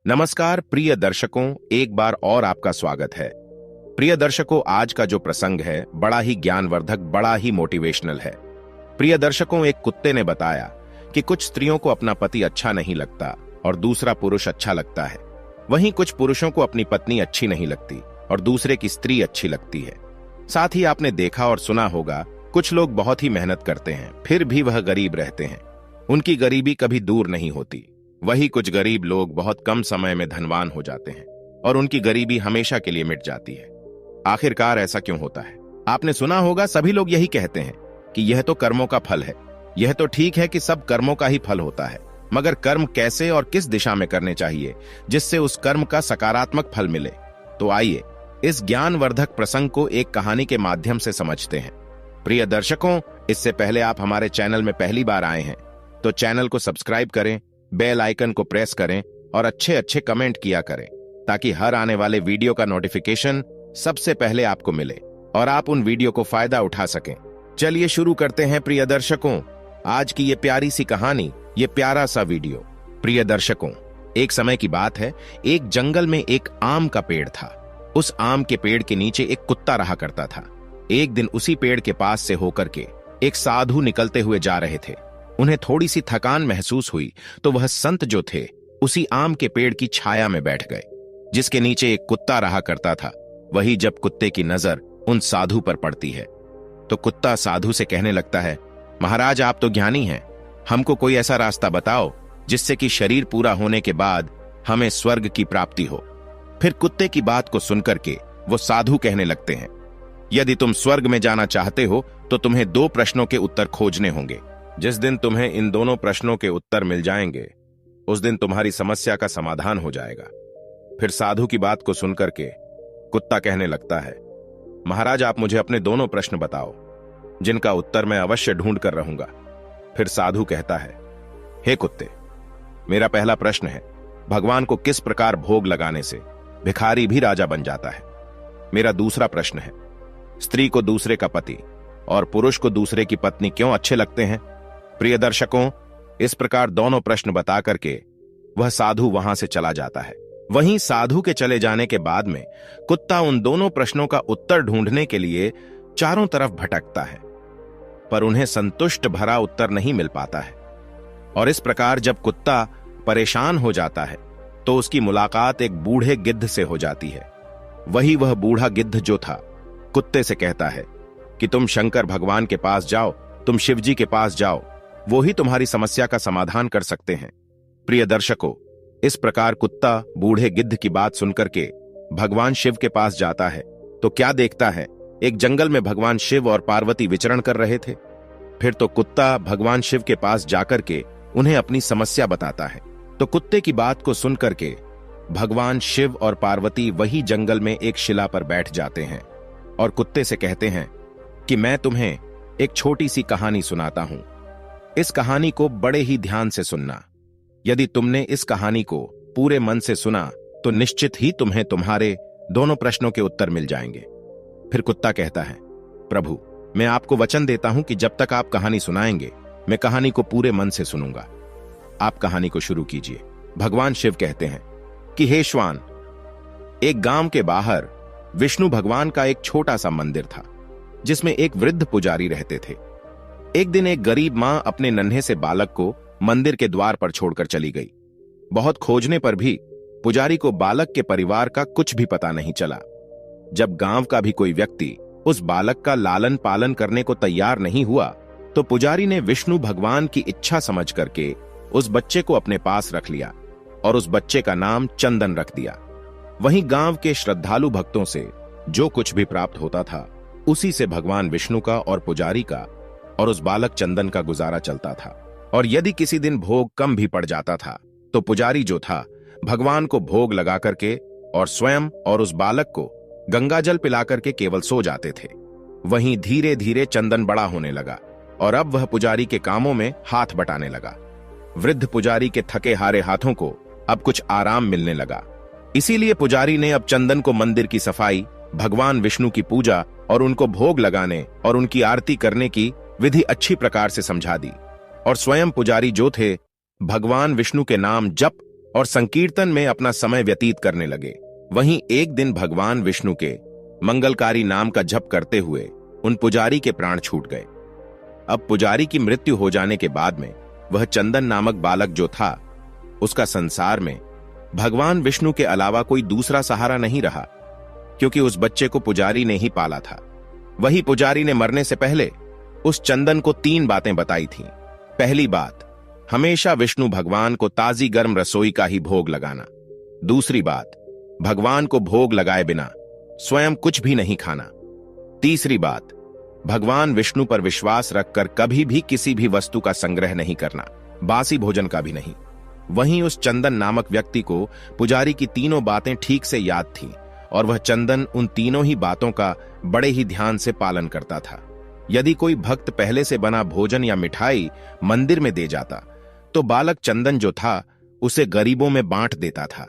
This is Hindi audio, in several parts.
नमस्कार प्रिय दर्शकों, एक बार और आपका स्वागत है। प्रिय दर्शकों, आज का जो प्रसंग है बड़ा ही ज्ञानवर्धक, बड़ा ही मोटिवेशनल है। प्रिय दर्शकों, एक कुत्ते ने बताया कि कुछ स्त्रियों को अपना पति अच्छा नहीं लगता और दूसरा पुरुष अच्छा लगता है। वहीं कुछ पुरुषों को अपनी पत्नी अच्छी नहीं लगती और दूसरे की स्त्री अच्छी लगती है। साथ ही आपने देखा और सुना होगा, कुछ लोग बहुत ही मेहनत करते हैं फिर भी वह गरीब रहते हैं। उनकी गरीबी कभी दूर नहीं होती। वही कुछ गरीब लोग बहुत कम समय में धनवान हो जाते हैं और उनकी गरीबी हमेशा के लिए मिट जाती है। आखिरकार ऐसा क्यों होता है? आपने सुना होगा, सभी लोग यही कहते हैं कि यह तो कर्मों का फल है। यह तो ठीक है कि सब कर्मों का ही फल होता है, मगर कर्म कैसे और किस दिशा में करने चाहिए जिससे उस कर्म का सकारात्मक फल मिले? तो आइए इस ज्ञानवर्धक प्रसंग को एक कहानी के माध्यम से समझते हैं। प्रिय दर्शकों, इससे पहले आप हमारे चैनल में पहली बार आए हैं तो चैनल को सब्सक्राइब करें, बेल आइकन को प्रेस करें और अच्छे अच्छे कमेंट किया करें ताकि हर आने वाले वीडियो का नोटिफिकेशन सबसे पहले आपको मिले और आप उन वीडियो को फायदा उठा सकें। चलिए शुरू करते हैं प्रिय दर्शकों, आज की ये प्यारी सी कहानी, ये प्यारा सा वीडियो। प्रिय दर्शकों, एक समय की बात है, एक जंगल में एक आम का पेड़ था। उस आम के पेड़ के नीचे एक कुत्ता रहा करता था। एक दिन उसी पेड़ के पास से होकर के एक साधु निकलते हुए जा रहे थे। उन्हें थोड़ी सी थकान महसूस हुई तो वह संत जो थे उसी आम के पेड़ की छाया में बैठ गए, जिसके नीचे एक कुत्ता रहा करता था। वही जब कुत्ते की नजर उन साधु पर पड़ती है तो कुत्ता साधु से कहने लगता है, महाराज आप तो ज्ञानी हैं, हमको कोई ऐसा रास्ता बताओ जिससे कि शरीर पूरा होने के बाद हमें स्वर्ग की प्राप्ति हो। फिर कुत्ते की बात को सुनकर के वो साधु कहने लगते हैं, यदि तुम स्वर्ग में जाना चाहते हो तो तुम्हें 2 प्रश्नों के उत्तर खोजने होंगे। जिस दिन तुम्हें इन दोनों प्रश्नों के उत्तर मिल जाएंगे उस दिन तुम्हारी समस्या का समाधान हो जाएगा। फिर साधु की बात को सुनकर के कुत्ता कहने लगता है, महाराज आप मुझे अपने दोनों प्रश्न बताओ जिनका उत्तर मैं अवश्य ढूंढ कर रहूंगा। फिर साधु कहता है, हे कुत्ते, मेरा पहला प्रश्न है, भगवान को किस प्रकार भोग लगाने से भिखारी भी राजा बन जाता है? मेरा दूसरा प्रश्न है, स्त्री को दूसरे का पति और पुरुष को दूसरे की पत्नी क्यों अच्छे लगते हैं? प्रिय दर्शकों, इस प्रकार दोनों प्रश्न बता करके वह साधु वहां से चला जाता है। वहीं साधु के चले जाने के बाद में कुत्ता उन दोनों प्रश्नों का उत्तर ढूंढने के लिए चारों तरफ भटकता है, पर उन्हें संतुष्ट भरा उत्तर नहीं मिल पाता है। और इस प्रकार जब कुत्ता परेशान हो जाता है तो उसकी मुलाकात एक बूढ़े गिद्ध से हो जाती है। वही वह बूढ़ा गिद्ध जो था कुत्ते से कहता है कि तुम शंकर भगवान के पास जाओ, तुम शिव जी के पास जाओ, वो ही तुम्हारी समस्या का समाधान कर सकते हैं। प्रिय दर्शकों, इस प्रकार कुत्ता बूढ़े गिद्ध की बात सुनकर के भगवान शिव के पास जाता है तो क्या देखता है, एक जंगल में भगवान शिव और पार्वती विचरण कर रहे थे। फिर तो कुत्ता भगवान शिव के पास जाकर के उन्हें अपनी समस्या बताता है। तो कुत्ते की बात को सुनकर के भगवान शिव और पार्वती वही जंगल में एक शिला पर बैठ जाते हैं और कुत्ते से कहते हैं कि मैं तुम्हें एक छोटी सी कहानी सुनाता हूं। इस कहानी को बड़े ही ध्यान से सुनना। यदि तुमने इस कहानी को पूरे मन से सुना तो निश्चित ही तुम्हें तुम्हारे दोनों प्रश्नों के उत्तर मिल जाएंगे। फिर कुत्ता कहता है, प्रभु मैं आपको वचन देता हूं कि जब तक आप कहानी सुनाएंगे मैं कहानी को पूरे मन से सुनूंगा। आप कहानी को शुरू कीजिए। भगवान शिव कहते हैं कि हे श्वान, एक गांव के बाहर विष्णु भगवान का एक छोटा सा मंदिर था जिसमें एक वृद्ध पुजारी रहते थे। एक दिन एक गरीब मां अपने नन्हे से बालक को मंदिर के द्वार पर छोड़कर चली गई। बहुत खोजने पर भी पुजारी को बालक के परिवार का कुछ भी पता नहीं चला। जब गांव का भी कोई व्यक्ति उस बालक का लालन पालन करने को तैयार नहीं हुआ तो पुजारी ने विष्णु भगवान की इच्छा समझ करके उस बच्चे को अपने पास रख लिया और उस बच्चे का नाम चंदन रख दिया। वहीं गांव के श्रद्धालु भक्तों से जो कुछ भी प्राप्त होता था उसी से भगवान विष्णु का और पुजारी का और उस बालक चंदन का गुजारा चलता था। और यदि किसी दिन भोग कम भी पड़ जाता था तो पुजारी जो था भगवान को भोग लगा करके और स्वयं और उस बालक को गंगाजल पिला करके केवल सो जाते थे। वहीं धीरे धीरे चंदन बड़ा होने लगा और अब वह पुजारी के कामों में हाथ बटाने लगा। वृद्ध पुजारी के थके हारे हाथों को अब कुछ आराम मिलने लगा। इसीलिए पुजारी ने अब चंदन को मंदिर की सफाई, भगवान विष्णु की पूजा और उनको भोग लगाने और उनकी आरती करने की विधि अच्छी प्रकार से समझा दी। और स्वयं पुजारी जो थे भगवान विष्णु के नाम जप और संकीर्तन में अपना समय व्यतीत करने लगे। वहीं एक दिन भगवान विष्णु के मंगलकारी नाम का जप करते हुए उन पुजारी के प्राण छूट गए। अब पुजारी की मृत्यु हो जाने के बाद में वह चंदन नामक बालक जो था, उसका संसार में भगवान विष्णु के अलावा कोई दूसरा सहारा नहीं रहा, क्योंकि उस बच्चे को पुजारी ने ही पाला था। वही पुजारी ने मरने से पहले उस चंदन को 3 बातें बताई थीं। पहली बात, हमेशा विष्णु भगवान को ताजी गर्म रसोई का ही भोग लगाना। दूसरी बात, भगवान को भोग लगाए बिना स्वयं कुछ भी नहीं खाना। तीसरी बात, भगवान विष्णु पर विश्वास रखकर कभी भी किसी भी वस्तु का संग्रह नहीं करना, बासी भोजन का भी नहीं। वहीं उस चंदन नामक व्यक्ति को पुजारी की तीनों बातें ठीक से याद थीं और वह चंदन उन तीनों ही बातों का बड़े ही ध्यान से पालन करता था। यदि कोई भक्त पहले से बना भोजन या मिठाई मंदिर में दे जाता तो बालक चंदन जो था उसे गरीबों में बांट देता था।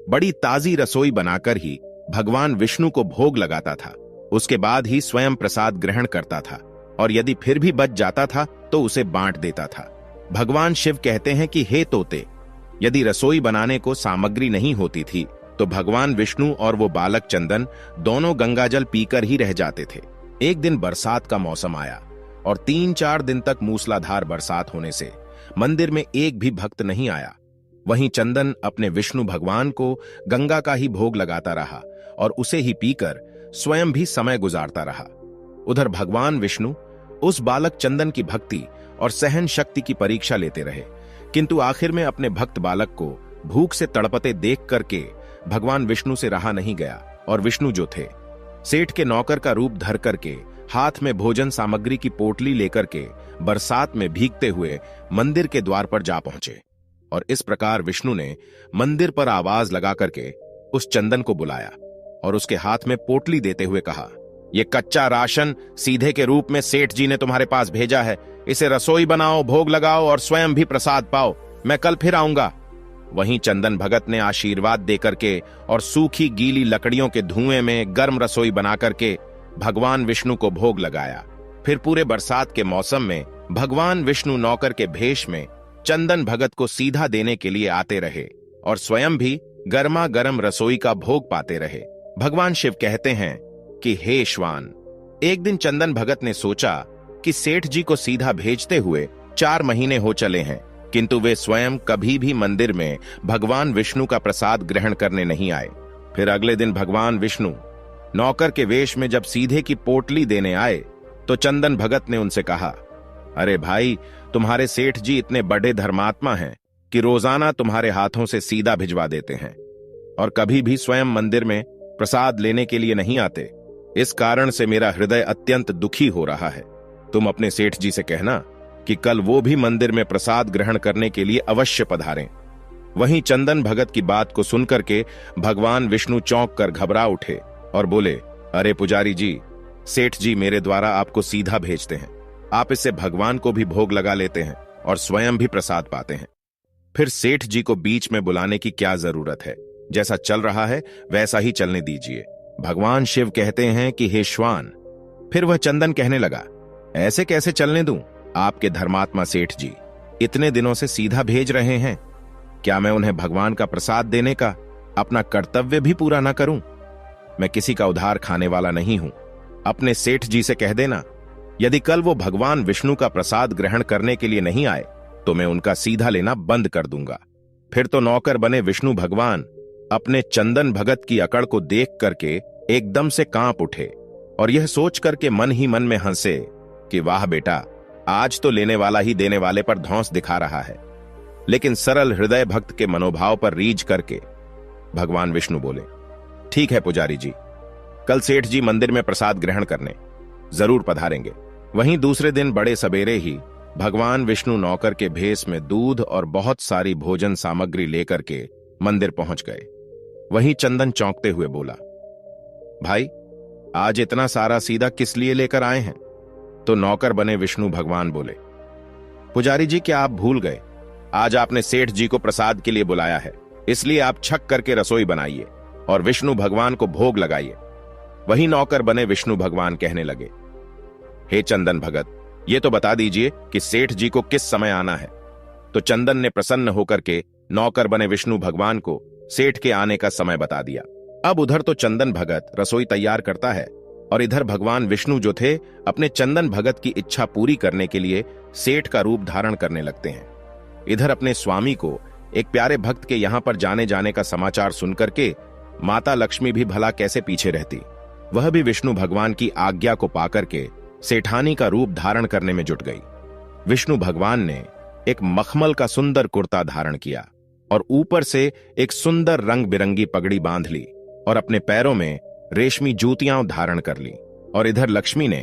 बड़ी ताजी रसोई बनाकर ही भगवान विष्णु को भोग लगाता था। उसके बाद ही स्वयं प्रसाद ग्रहण करता था और यदि फिर भी बच जाता था तो उसे बांट देता था। भगवान शिव कहते हैं कि हे तोते, यदि रसोई बनाने को सामग्री नहीं होती थी तो भगवान विष्णु और वो बालक चंदन दोनों गंगाजल पीकर ही रह जाते थे। एक दिन बरसात का मौसम आया और 3-4 दिन तक मूसलाधार बरसात होने से मंदिर में एक भी भक्त नहीं आया। वहीं चंदन अपने विष्णु भगवान को गंगा का ही भोग लगाता रहा और उसे ही पीकर स्वयं भी समय गुजारता रहा। उधर भगवान विष्णु उस बालक चंदन की भक्ति और सहन शक्ति की परीक्षा लेते रहे, किंतु आखिर में अपने भक्त बालक को भूख से तड़पते देख करके भगवान विष्णु से रहा नहीं गया और विष्णु जो थे, सेठ के नौकर का रूप धर करके हाथ में भोजन सामग्री की पोटली लेकर के बरसात में भीगते हुए मंदिर के द्वार पर जा पहुंचे। और इस प्रकार विष्णु ने मंदिर पर आवाज लगा करके उस चंदन को बुलाया और उसके हाथ में पोटली देते हुए कहा, ये कच्चा राशन सीधे के रूप में सेठ जी ने तुम्हारे पास भेजा है, इसे रसोई बनाओ, भोग लगाओ और स्वयं भी प्रसाद पाओ। मैं कल फिर आऊंगा। वहीं चंदन भगत ने आशीर्वाद देकर के और सूखी गीली लकड़ियों के धुएं में गर्म रसोई बना करके भगवान विष्णु को भोग लगाया। फिर पूरे बरसात के मौसम में भगवान विष्णु नौकर के भेष में चंदन भगत को सीधा देने के लिए आते रहे और स्वयं भी गर्मा गर्म रसोई का भोग पाते रहे। भगवान शिव कहते हैं कि हे श्वान, एक दिन चंदन भगत ने सोचा कि सेठ जी को सीधा भेजते हुए 4 महीने हो चले हैं, किंतु वे स्वयं कभी भी मंदिर में भगवान विष्णु का प्रसाद ग्रहण करने नहीं आए। फिर अगले दिन भगवान विष्णु नौकर के वेश में जब सीधे की पोटली देने आए तो चंदन भगत ने उनसे कहा, अरे भाई, तुम्हारे सेठ जी इतने बड़े धर्मात्मा हैं कि रोजाना तुम्हारे हाथों से सीधा भिजवा देते हैं और कभी भी स्वयं मंदिर में प्रसाद लेने के लिए नहीं आते। इस कारण से मेरा हृदय अत्यंत दुखी हो रहा है। तुम अपने सेठ जी से कहना कि कल वो भी मंदिर में प्रसाद ग्रहण करने के लिए अवश्य पधारें। वहीं चंदन भगत की बात को सुनकर के भगवान विष्णु चौंक कर घबरा उठे और बोले, अरे पुजारी जी, सेठ जी मेरे द्वारा आपको सीधा भेजते हैं, आप इससे भगवान को भी भोग लगा लेते हैं और स्वयं भी प्रसाद पाते हैं। फिर सेठ जी को बीच में बुलाने की क्या जरूरत है, जैसा चल रहा है वैसा ही चलने दीजिए। भगवान शिव कहते हैं कि हे श्वान। फिर वह चंदन कहने लगा, ऐसे कैसे चलने दूं? आपके धर्मात्मा सेठ जी इतने दिनों से सीधा भेज रहे हैं, क्या मैं उन्हें भगवान का प्रसाद देने का अपना कर्तव्य भी पूरा ना करूं? मैं किसी का उधार खाने वाला नहीं हूं। अपने सेठ जी से कह देना, यदि कल वो भगवान विष्णु का प्रसाद ग्रहण करने के लिए नहीं आए तो मैं उनका सीधा लेना बंद कर दूंगा। फिर तो नौकर बने विष्णु भगवान अपने चंदन भगत की अकड़ को देख करके एकदम से कांप उठे और यह सोच करके मन ही मन में हंसे कि वाह बेटा, आज तो लेने वाला ही देने वाले पर धौंस दिखा रहा है। लेकिन सरल हृदय भक्त के मनोभाव पर रीझ करके भगवान विष्णु बोले, ठीक है पुजारी जी, कल सेठ जी मंदिर में प्रसाद ग्रहण करने जरूर पधारेंगे। वहीं दूसरे दिन बड़े सवेरे ही भगवान विष्णु नौकर के भेष में दूध और बहुत सारी भोजन सामग्री लेकर के मंदिर पहुंच गए। वहीं चंदन चौंकते हुए बोला, भाई, आज इतना सारा सीधा किस लिए लेकर आए हैं? तो नौकर बने विष्णु भगवान बोले, पुजारी जी, क्या आप भूल गए? आज आपने सेठ जी को प्रसाद के लिए बुलाया है, इसलिए आप छक करके रसोई बनाइए और विष्णु भगवान को भोग लगाइए। वही नौकर बने विष्णु भगवान कहने लगे, हे चंदन भगत, ये तो बता दीजिए कि सेठ जी को किस समय आना है। तो चंदन ने प्रसन्न होकर के नौकर बने विष्णु भगवान को सेठ के आने का समय बता दिया। अब उधर तो चंदन भगत रसोई तैयार करता है और इधर भगवान विष्णु जो थे अपने चंदन भगत की इच्छा पूरी करने के लिए सेठ का रूप धारण करने लगते हैं। इधर अपने स्वामी को एक प्यारे भक्त के यहां पर जाने का समाचार सुनकर के माता लक्ष्मी भी भला कैसे पीछे रहती। वह भी विष्णु भगवान की आज्ञा को पाकर के सेठानी का रूप धारण करने में जुट गई। विष्णु भगवान ने एक मखमल का सुंदर कुर्ता धारण किया और ऊपर से एक सुंदर रंग बिरंगी पगड़ी बांध ली और अपने पैरों में रेशमी जूतियां धारण कर ली। और इधर लक्ष्मी ने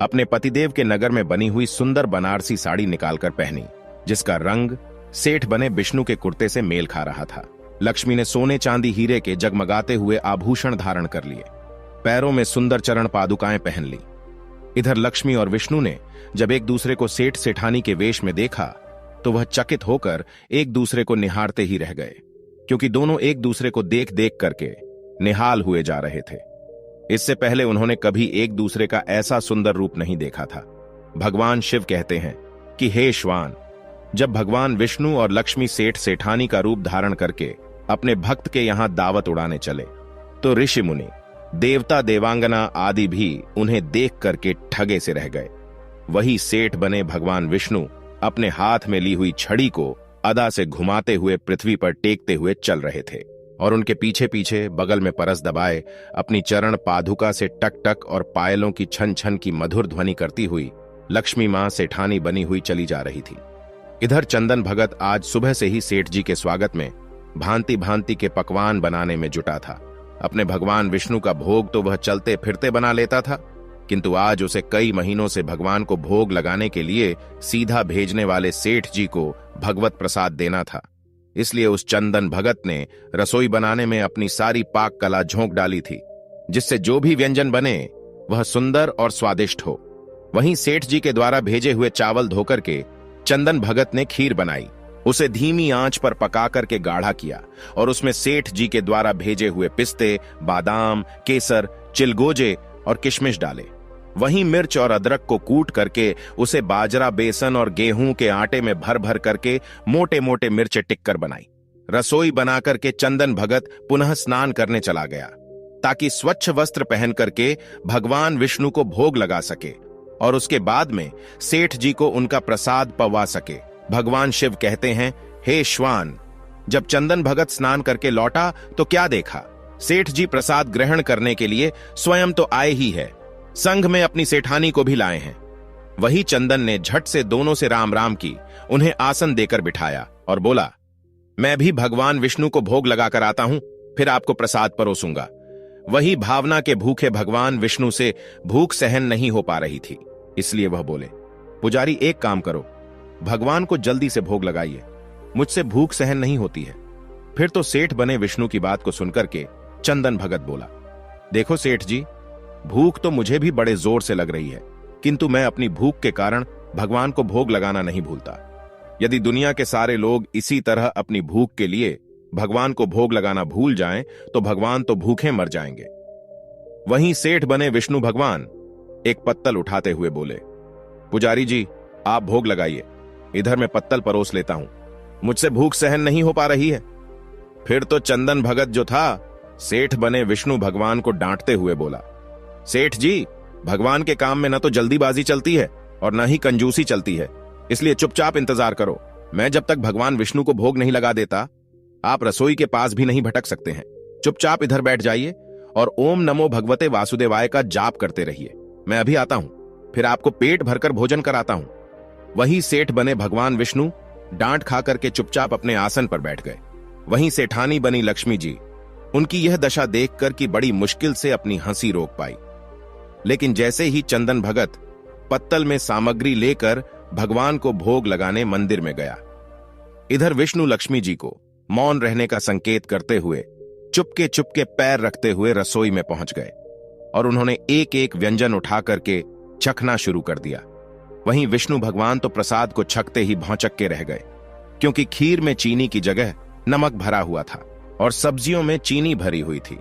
अपने पतिदेव के नगर में बनी हुई सुंदर बनारसी साड़ी निकालकर पहनी, जिसका रंग सेठ बने विष्णु के कुर्ते से मेल खा रहा था। लक्ष्मी ने सोने चांदी हीरे के जगमगाते हुए आभूषण धारण कर लिए, पैरों में सुंदर चरण पादुकाएं पहन ली। इधर लक्ष्मी और विष्णु ने जब एक दूसरे को सेठ सेठानी के वेश में देखा तो वह चकित होकर एक दूसरे को निहारते ही रह गए, क्योंकि दोनों एक दूसरे को देख देख करके निहाल हुए जा रहे थे। इससे पहले उन्होंने कभी एक दूसरे का ऐसा सुंदर रूप नहीं देखा था। भगवान शिव कहते हैं कि हे श्वान, जब भगवान विष्णु और लक्ष्मी सेठ सेठानी का रूप धारण करके अपने भक्त के यहां दावत उड़ाने चले तो ऋषि मुनि, देवता देवांगना आदि भी उन्हें देख करके ठगे से रह गए। वही सेठ बने भगवान विष्णु अपने हाथ में ली हुई छड़ी को अदा से घुमाते हुए पृथ्वी पर टेकते हुए चल रहे थे और उनके पीछे पीछे बगल में परस दबाए अपनी चरण पादुका से टक टक और पायलों की छन छन की मधुर ध्वनि करती हुई लक्ष्मी मां सेठानी बनी हुई चली जा रही थी। इधर चंदन भगत आज सुबह से ही सेठ जी के स्वागत में भांति भांति के पकवान बनाने में जुटा था। अपने भगवान विष्णु का भोग तो वह चलते फिरते बना लेता था, किंतु आज उसे कई महीनों से भगवान को भोग लगाने के लिए सीधा भेजने वाले सेठ जी को भगवत प्रसाद देना था। इसलिए उस चंदन भगत ने रसोई बनाने में अपनी सारी पाक कला झोंक डाली थी, जिससे जो भी व्यंजन बने वह सुंदर और स्वादिष्ट हो। वहीं सेठ जी के द्वारा भेजे हुए चावल धोकर के चंदन भगत ने खीर बनाई, उसे धीमी आंच पर पका करके गाढ़ा किया और उसमें सेठ जी के द्वारा भेजे हुए पिस्ते, बादाम, केसर, चिलगोजे और किशमिश डाले। वहीं मिर्च और अदरक को कूट करके उसे बाजरा, बेसन और गेहूं के आटे में भर भर करके मोटे मोटे मिर्चे टिक्कर बनाई। रसोई बनाकर के चंदन भगत पुनः स्नान करने चला गया ताकि स्वच्छ वस्त्र पहन करके भगवान विष्णु को भोग लगा सके और उसके बाद में सेठ जी को उनका प्रसाद पवा सके। भगवान शिव कहते हैं, हे श्वान, जब चंदन भगत स्नान करके लौटा तो क्या देखा, सेठ जी प्रसाद ग्रहण करने के लिए स्वयं तो आए ही है, संग में अपनी सेठानी को भी लाए हैं। वही चंदन ने झट से दोनों से राम राम की, उन्हें आसन देकर बिठाया और बोला, मैं भी भगवान विष्णु को भोग लगाकर आता हूं, फिर आपको प्रसाद परोसूंगा। वही भावना के भूखे भगवान विष्णु से भूख सहन नहीं हो पा रही थी, इसलिए वह बोले, पुजारी एक काम करो, भगवान को जल्दी से भोग लगाइए, मुझसे भूख सहन नहीं होती है। फिर तो सेठ बने विष्णु की बात को सुनकर के चंदन भगत बोला, देखो सेठ जी, भूख तो मुझे भी बड़े जोर से लग रही है, किंतु मैं अपनी भूख के कारण भगवान को भोग लगाना नहीं भूलता। यदि दुनिया के सारे लोग इसी तरह अपनी भूख के लिए भगवान को भोग लगाना भूल जाएं तो भगवान तो भूखे मर जाएंगे। वहीं सेठ बने विष्णु भगवान एक पत्तल उठाते हुए बोले, पुजारी जी आप भोग लगाइए, इधर मैं पत्तल परोस लेता हूं, मुझसे भूख सहन नहीं हो पा रही है। फिर तो चंदन भगत जो था सेठ बने विष्णु भगवान को डांटते हुए बोला, सेठ जी, भगवान के काम में न तो जल्दीबाजी चलती है और न ही कंजूसी चलती है, इसलिए चुपचाप इंतजार करो। मैं जब तक भगवान विष्णु को भोग नहीं लगा देता आप रसोई के पास भी नहीं भटक सकते हैं। चुपचाप इधर बैठ जाइए और ओम नमो भगवते वासुदेवाय का जाप करते रहिए। मैं अभी आता हूं, फिर आपको पेट भरकर भोजन कराता हूं। वही सेठ बने भगवान विष्णु डांट खा करके चुपचाप अपने आसन पर बैठ गए। वहीं सेठानी बनी लक्ष्मी जी उनकी यह दशा देखकर कि बड़ी मुश्किल से अपनी हंसी रोक पाई, लेकिन जैसे ही चंदन भगत पत्तल में सामग्री लेकर भगवान को भोग लगाने मंदिर में गया, इधर विष्णु लक्ष्मी जी को मौन रहने का संकेत करते हुए चुपके चुपके पैर रखते हुए रसोई में पहुंच गए और उन्होंने एक एक व्यंजन उठा करके चखना शुरू कर दिया। वहीं विष्णु भगवान तो प्रसाद को छकते ही भौंचक के रह गए, क्योंकि खीर में चीनी की जगह नमक भरा हुआ था और सब्जियों में चीनी भरी हुई थी।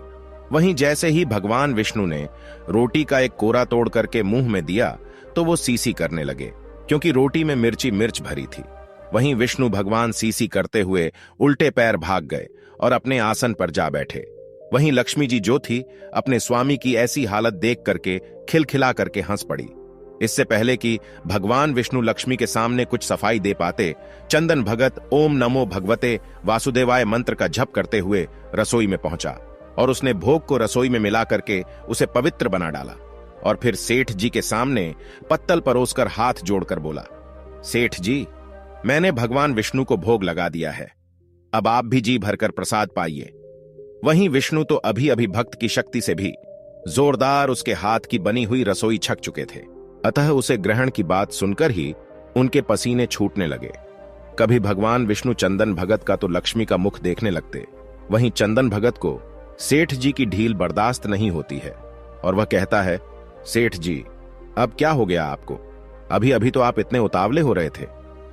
वहीं जैसे ही भगवान विष्णु ने रोटी का एक कोरा तोड़ करके मुंह में दिया तो वो सीसी करने लगे, क्योंकि रोटी में मिर्च भरी थी। वहीं विष्णु भगवान सीसी करते हुए उल्टे पैर भाग गए और अपने आसन पर जा बैठे। वहीं लक्ष्मी जी जो थी, अपने स्वामी की ऐसी हालत देख करके खिलखिला करके हंस पड़ी। इससे पहले कि भगवान विष्णु लक्ष्मी के सामने कुछ सफाई दे पाते, चंदन भगत ओम नमो भगवते वासुदेवाय मंत्र का जप करते हुए रसोई में पहुंचा और उसने भोग को रसोई में मिला करके उसे पवित्र बना डाला और फिर सेठ जी के सामने पत्तल परोसकर हाथ जोड़कर बोला, सेठ जी, मैंने भगवान विष्णु को भोग लगा दिया है, अब आप भी जी भरकर प्रसाद पाइए। वहीं विष्णु तो अभी अभी भक्त की शक्ति से भी जोरदार उसके हाथ की बनी हुई रसोई छक चुके थे, अतः उसे ग्रहण की बात सुनकर ही उनके पसीने छूटने लगे। कभी भगवान विष्णु चंदन भगत का तो लक्ष्मी का मुख देखने लगते, वहीं चंदन भगत को सेठ जी की ढील बर्दाश्त नहीं होती है और वह कहता है, सेठ जी, अब क्या हो गया आपको? अभी अभी तो आप इतने उतावले हो रहे थे,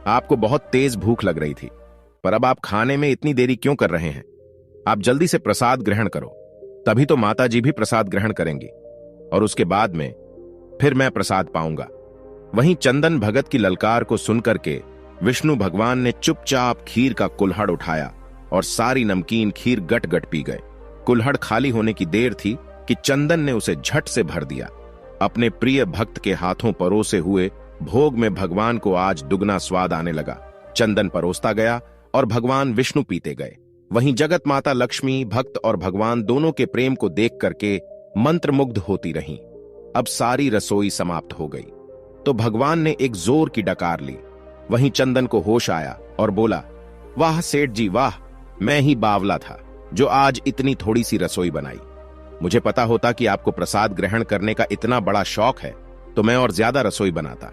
आपको बहुत तेज भूख लग रही थी, पर अब आप खाने में इतनी देरी क्यों कर रहे हैं? आप जल्दी से प्रसाद ग्रहण करो, तभी तो माता जी भी प्रसाद ग्रहण करेंगी और उसके बाद में फिर मैं प्रसाद पाऊंगा। वहीं चंदन भगत की ललकार को सुनकर के विष्णु भगवान ने चुपचाप खीर का कुल्हड़ उठाया और सारी नमकीन खीर गट गट पी गए। कुल्हड़ खाली होने की देर थी कि चंदन ने उसे झट से भर दिया। अपने प्रिय भक्त के हाथों परोसे हुए भोग में भगवान को आज दुगना स्वाद आने लगा। चंदन परोसता गया और भगवान विष्णु पीते गए। वहीं जगत माता लक्ष्मी भक्त और भगवान दोनों के प्रेम को देख करके मंत्रमुग्ध होती रहीं। अब सारी रसोई समाप्त हो गई तो भगवान ने एक जोर की डकार ली। वहीं चंदन को होश आया और बोला, वाह सेठ जी वाह, मैं ही बावला था जो आज इतनी थोड़ी सी रसोई बनाई। मुझे पता होता कि आपको प्रसाद ग्रहण करने का इतना बड़ा शौक है तो मैं और ज्यादा रसोई बनाता।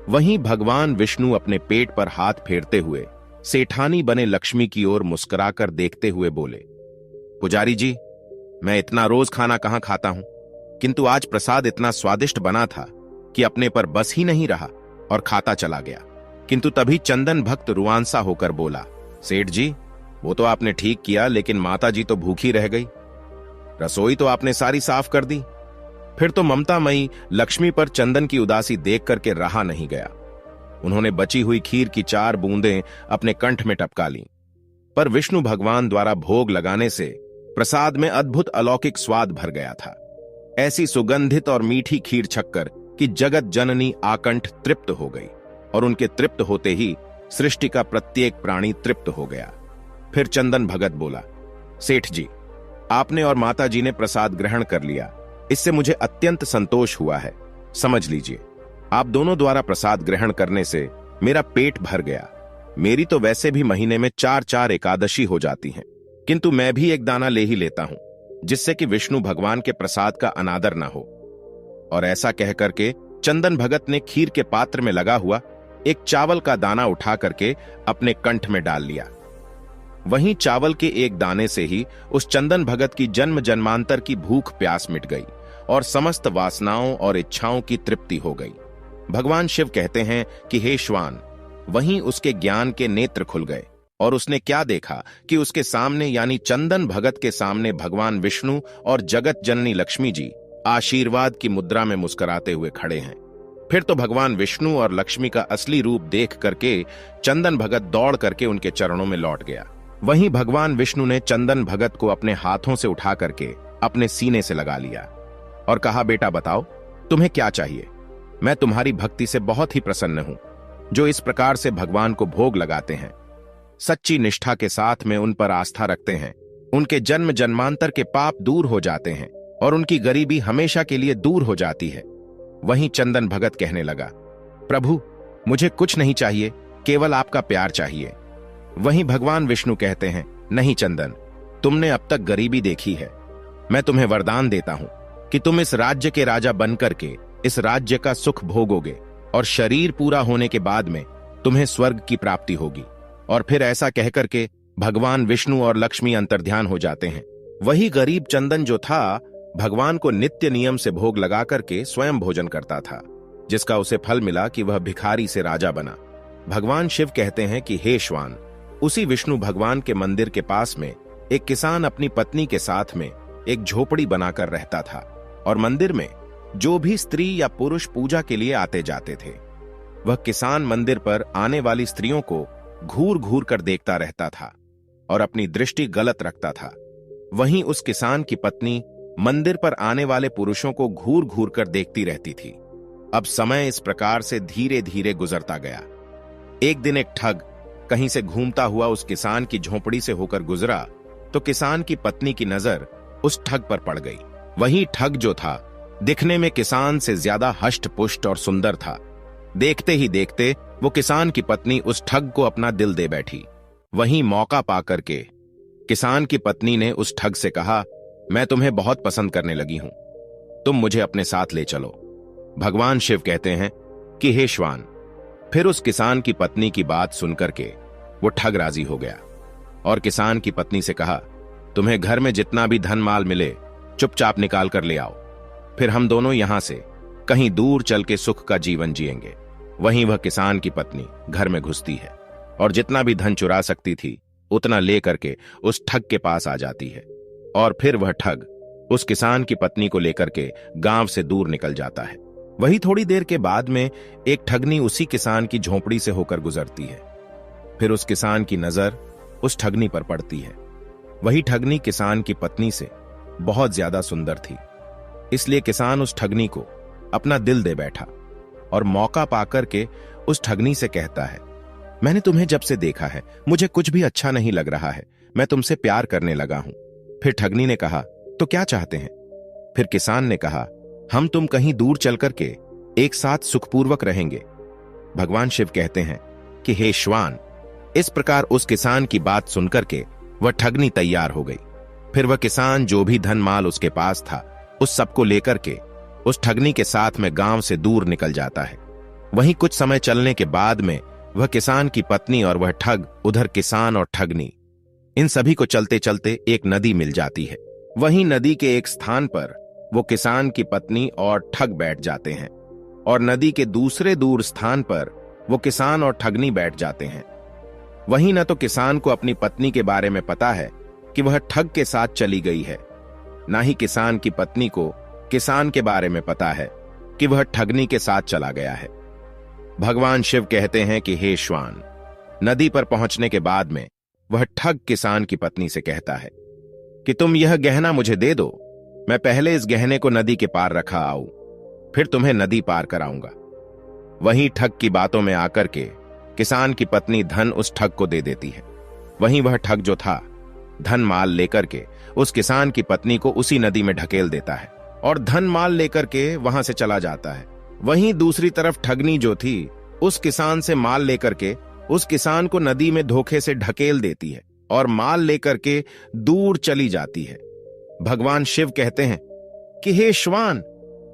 वहीं भगवान विष्णु अपने पेट पर हाथ फेरते हुए सेठानी बने लक्ष्मी की ओर मुस्कुराकर देखते हुए बोले, पुजारी जी, मैं इतना रोज खाना कहां खाता हूं, किंतु आज प्रसाद इतना स्वादिष्ट बना था कि अपने पर बस ही नहीं रहा और खाता चला गया। किंतु तभी चंदन भक्त रुआंसा होकर बोला, सेठ जी, वो तो आपने ठीक किया, लेकिन माता जी तो भूखी रह गई। रसोई तो आपने सारी साफ कर दी। फिर तो ममतामयी लक्ष्मी पर चंदन की उदासी देख करके रहा नहीं गया। उन्होंने बची हुई खीर की 4 बूंदें अपने कंठ में टपका लीं। पर विष्णु भगवान द्वारा भोग लगाने से प्रसाद में अद्भुत अलौकिक स्वाद भर गया था। ऐसी सुगंधित और मीठी खीर छक्कर कि जगत जननी आकंठ तृप्त हो गई और उनके तृप्त होते ही सृष्टि का प्रत्येक प्राणी तृप्त हो गया। फिर चंदन भगत बोला, सेठ जी, आपने और माता जी ने प्रसाद ग्रहण कर लिया, इससे मुझे अत्यंत संतोष हुआ है। समझ लीजिए, आप दोनों द्वारा प्रसाद ग्रहण करने से मेरा पेट भर गया। मेरी तो वैसे भी महीने में 4-4 एकादशी हो जाती हैं, किंतु मैं भी एक दाना ले ही लेता हूं, जिससे कि विष्णु भगवान के प्रसाद का अनादर ना हो। और ऐसा कह करके चंदन भगत ने खीर के पात्र में लगा हुआ एक चावल का दाना उठा करके अपने कंठ में डाल लिया। वहीं चावल के एक दाने से ही उस चंदन भगत की जन्म जन्मांतर की भूख प्यास मिट गई और समस्त वासनाओं और इच्छाओं की तृप्ति हो गई। भगवान शिव कहते हैं कि हे श्वान, वहीं उसके ज्ञान के नेत्र खुल गए और उसने क्या देखा कि उसके सामने यानी चंदन भगत के सामने भगवान विष्णु और जगत जननी लक्ष्मी जी आशीर्वाद की मुद्रा में मुस्कुराते हुए खड़े हैं। फिर तो भगवान विष्णु और लक्ष्मी का असली रूप देख करके चंदन भगत दौड़ करके उनके चरणों में लौट गया। वहीं भगवान विष्णु ने चंदन भगत को अपने हाथों से उठा करके अपने सीने से लगा लिया और कहा, बेटा बताओ तुम्हें क्या चाहिए? मैं तुम्हारी भक्ति से बहुत ही प्रसन्न हूं, जो इस प्रकार से भगवान को भोग लगाते हैं, सच्ची निष्ठा के साथ में उन पर आस्था रखते हैं, उनके जन्म जन्मांतर के पाप दूर हो जाते हैं और उनकी गरीबी हमेशा के लिए दूर हो जाती है। वहीं चंदन भगत कहने लगा, प्रभु मुझे कुछ नहीं चाहिए, केवल आपका प्यार चाहिए। वहीं भगवान विष्णु कहते हैं, नहीं चंदन, तुमने अब तक गरीबी देखी है, मैं तुम्हें वरदान देता हूं कि तुम इस राज्य के राजा बनकर के इस राज्य का सुख भोगोगे और शरीर पूरा होने के बाद में तुम्हें स्वर्ग की प्राप्ति होगी। और फिर ऐसा कहकर के भगवान विष्णु और लक्ष्मी अंतर्ध्यान हो जाते हैं। वही गरीब चंदन जो था, भगवान को नित्य नियम से भोग लगा करके स्वयं भोजन करता था, जिसका उसे फल मिला कि वह भिखारी से राजा बना। भगवान शिव कहते हैं कि हे श्वान, उसी विष्णु भगवान के मंदिर के पास में एक किसान अपनी पत्नी के साथ में एक झोपड़ी बनाकर रहता था और मंदिर में जो भी स्त्री या पुरुष पूजा के लिए आते जाते थे, वह किसान मंदिर पर आने वाली स्त्रियों को घूर घूर कर देखता रहता था और अपनी दृष्टि गलत रखता था। वहीं उस किसान की पत्नी मंदिर पर आने वाले पुरुषों को घूर घूर कर देखती रहती थी। अब समय इस प्रकार से धीरे धीरे गुजरता गया। एक दिन एक ठग कहीं से घूमता हुआ उस किसान की झोपड़ी से होकर गुजरा तो किसान की पत्नी की नजर उस ठग पर पड़ गई। वही ठग जो था दिखने में किसान से ज्यादा हष्ट पुष्ट और सुंदर था। देखते ही देखते वो किसान की पत्नी उस ठग को अपना दिल दे बैठी। वहीं मौका पाकर के किसान की पत्नी ने उस ठग से कहा, मैं तुम्हें बहुत पसंद करने लगी हूं, तुम मुझे अपने साथ ले चलो। भगवान शिव कहते हैं कि हे श्वान। फिर उस किसान की पत्नी की बात सुनकर के वो ठग राजी हो गया और किसान की पत्नी से कहा, तुम्हें घर में जितना भी धन माल मिले चुपचाप निकाल कर ले आओ, फिर हम दोनों यहां से कहीं दूर चल के सुख का जीवन जिएंगे। वहीं वह किसान की पत्नी घर में घुसती है और जितना भी धन चुरा सकती थी उतना ले करके उस ठग के पास आ जाती है और फिर वह ठग उस किसान की पत्नी को लेकर के गांव से दूर निकल जाता है। वही थोड़ी देर के बाद में एक ठगनी उसी किसान की झोपड़ी से होकर गुजरती है। फिर उस किसान की नजर उस ठगनी पर पड़ती है। वही ठगनी किसान की पत्नी से बहुत ज्यादा सुंदर थी, इसलिए किसान उस ठगनी को अपना दिल दे बैठा और मौका पाकर के उस ठगनी से कहता है, मैंने तुम्हें जब से देखा है मुझे कुछ भी अच्छा नहीं लग रहा है, मैं तुमसे प्यार करने लगा हूं। फिर ठगनी ने कहा, तो क्या चाहते हैं? फिर किसान ने कहा, हम तुम कहीं दूर चल करके एक साथ सुखपूर्वक रहेंगे। भगवान शिव कहते हैं कि हे श्वान। इस प्रकार उस किसान की बात सुनकर के वह ठगनी तैयार हो गई। फिर वह किसान जो भी धन माल उसके पास था उस सबको लेकर के उस ठगनी के साथ में गांव से दूर निकल जाता है। वहीं कुछ समय चलने के बाद में वह किसान की पत्नी और वह ठग, उधर किसान और ठगनी, इन सभी को चलते चलते एक नदी मिल जाती है। वहीं नदी के एक स्थान पर वो किसान की पत्नी और ठग बैठ जाते हैं और नदी के दूसरे दूर स्थान पर वो किसान और ठगनी बैठ जाते हैं। वहीं न तो किसान को अपनी पत्नी के बारे में पता है कि वह ठग के साथ चली गई है, ना ही किसान की पत्नी को किसान के बारे में पता है कि वह ठगनी के साथ चला गया है। भगवान शिव कहते हैं कि हे श्वान। नदी पर पहुंचने के बाद में वह ठग किसान की पत्नी से कहता है कि तुम यह गहना मुझे दे दो, मैं पहले इस गहने को नदी के पार रखा आऊं, फिर तुम्हें नदी पार कराऊंगा। वहीं ठग की बातों में आकर के किसान की पत्नी धन उस ठग को दे देती है। वहीं वह ठग जो था धन माल लेकर के उस किसान की पत्नी को उसी नदी में ढकेल देता है और धन माल लेकर के वहां से चला जाता है। वहीं दूसरी तरफ ठगनी जो थी उस किसान से माल लेकर के उस किसान को नदी में धोखे से ढकेल देती है और माल लेकर के दूर चली जाती है। भगवान शिव कहते हैं कि हे श्वान।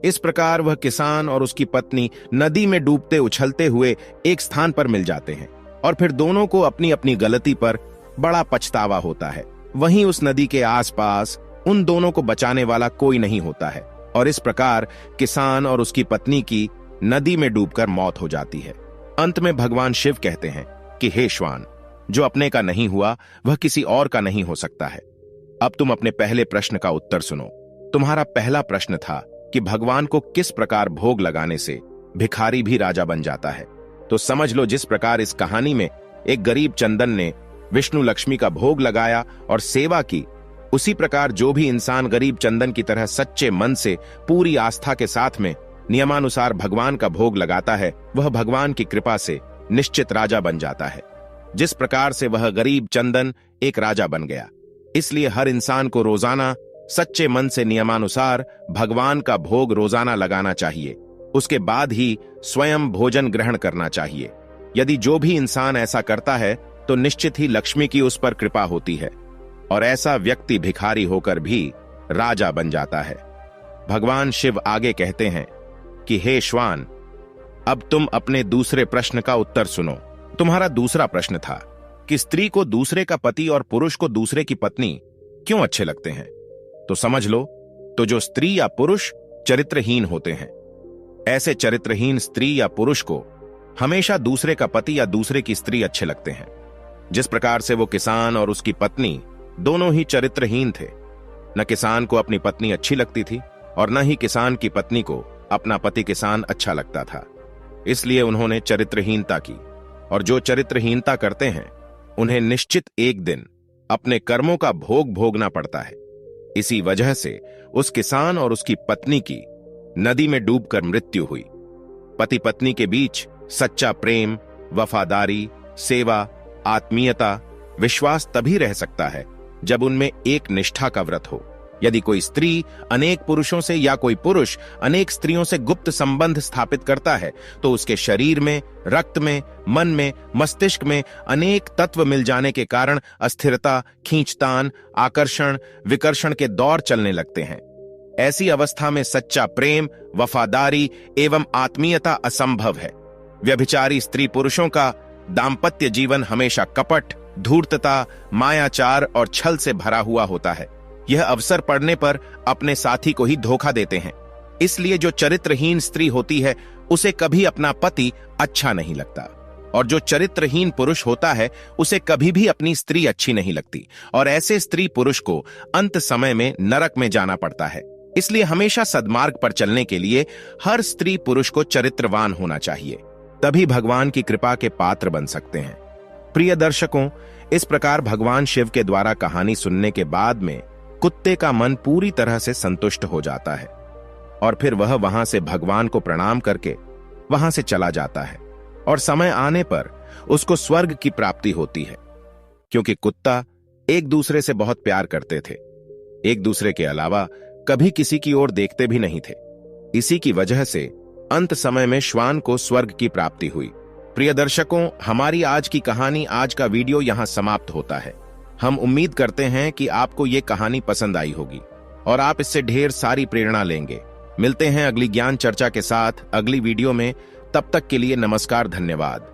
इस प्रकार वह किसान और उसकी पत्नी नदी में डूबते उछलते हुए एक स्थान पर मिल जाते हैं और फिर दोनों को अपनी अपनी गलती पर बड़ा पछतावा होता है। वहीं उस नदी के आसपास उन दोनों को बचाने वाला कोई नहीं होता है और इस प्रकार किसान और उसकी पत्नी की नदी में डूबकर मौत हो जाती है। अंत में भगवान शिव कहते हैं कि हे श्वान, जो अपने का नहीं हुआ वह किसी और का नहीं हो सकता है। अब तुम अपने पहले प्रश्न का उत्तर सुनो। तुम्हारा पहला प्रश्न था कि भगवान को किस प्रकार भोग लगाने से भिखारी भी राजा बन जाता है। तो समझ लो, जिस प्रकार इस कहानी में एक गरीब चंदन ने विष्णु लक्ष्मी का भोग लगाया और सेवा की, उसी प्रकार जो भी इंसान गरीब चंदन की तरह सच्चे मन से पूरी आस्था के साथ में नियमानुसार भगवान का भोग लगाता है, वह भगवान की कृपा से निश्चित राजा बन जाता है। जिस प्रकार से वह गरीब चंदन एक राजा बन गया, इसलिए हर इंसान को रोजाना सच्चे मन से नियमानुसार भगवान का भोग रोजाना लगाना चाहिए। उसके बाद ही स्वयं भोजन ग्रहण करना चाहिए। यदि जो भी इंसान ऐसा करता है तो निश्चित ही लक्ष्मी की उस पर कृपा होती है और ऐसा व्यक्ति भिखारी होकर भी राजा बन जाता है। भगवान शिव आगे कहते हैं कि हे श्वान, अब तुम अपने दूसरे प्रश्न का उत्तर सुनो। तुम्हारा दूसरा प्रश्न था कि स्त्री को दूसरे का पति और पुरुष को दूसरे की पत्नी क्यों अच्छे लगते हैं। तो समझ लो, तो जो स्त्री या पुरुष चरित्रहीन होते हैं, ऐसे चरित्रहीन स्त्री या पुरुष को हमेशा दूसरे का पति या दूसरे की स्त्री अच्छे लगते हैं। जिस प्रकार से वो किसान और उसकी पत्नी दोनों ही चरित्रहीन थे। न किसान को अपनी पत्नी अच्छी लगती थी और न ही किसान की पत्नी को अपना पति किसान अच्छा लगता था। इसलिए उन्होंने चरित्रहीनता की। और जो चरित्रहीनता करते हैं उन्हें निश्चित एक दिन अपने कर्मों का भोग भोगना पड़ता है। इसी वजह से उस किसान और उसकी पत्नी की नदी में डूबकर मृत्यु हुई। पति पत्नी के बीच सच्चा प्रेम, वफादारी, सेवा, आत्मीयता, विश्वास तभी रह सकता है जब उनमें एक निष्ठा का व्रत हो। यदि कोई स्त्री अनेक पुरुषों से या कोई पुरुष अनेक स्त्रियों से गुप्त संबंध स्थापित करता है तो उसके शरीर में, रक्त में, मन में, मस्तिष्क में अनेक तत्व मिल जाने के कारण अस्थिरता, खींचतान, आकर्षण, विकर्षण के दौर चलने लगते हैं। ऐसी अवस्था में सच्चा प्रेम, वफादारी एवं आत्मीयता असंभव है। व्यभिचारी स्त्री पुरुषों का दाम्पत्य जीवन हमेशा कपट, धूर्तता, मायाचार और छल से भरा हुआ होता है। यह अवसर पड़ने पर अपने साथी को ही धोखा देते हैं। इसलिए जो चरित्रहीन स्त्री होती है उसे कभी अपना पति अच्छा नहीं लगता, और जो चरित्रहीन पुरुष होता है उसे कभी भी अपनी स्त्री अच्छी नहीं लगती, और ऐसे स्त्री पुरुष को अंत समय में नरक में जाना पड़ता है। इसलिए हमेशा सद्मार्ग पर चलने के लिए हर स्त्री पुरुष को चरित्रवान होना चाहिए, तभी भगवान की कृपा के पात्र बन सकते हैं। प्रिय दर्शकों, इस प्रकार भगवान शिव के द्वारा कहानी सुनने के बाद में कुत्ते का मन पूरी तरह से संतुष्ट हो जाता है और फिर वह वहां से भगवान को प्रणाम करके वहां से चला जाता है, और समय आने पर उसको स्वर्ग की प्राप्ति होती है, क्योंकि कुत्ता एक दूसरे से बहुत प्यार करते थे, एक दूसरे के अलावा कभी किसी की ओर देखते भी नहीं थे। इसी की वजह से अंत समय में श्वान को स्वर्ग की प्राप्ति हुई। प्रिय दर्शकों, हमारी आज की कहानी, आज का वीडियो यहां समाप्त होता है। हम उम्मीद करते हैं कि आपको ये कहानी पसंद आई होगी और आप इससे ढेर सारी प्रेरणा लेंगे। मिलते हैं अगली ज्ञान चर्चा के साथ अगली वीडियो में। तब तक के लिए नमस्कार, धन्यवाद।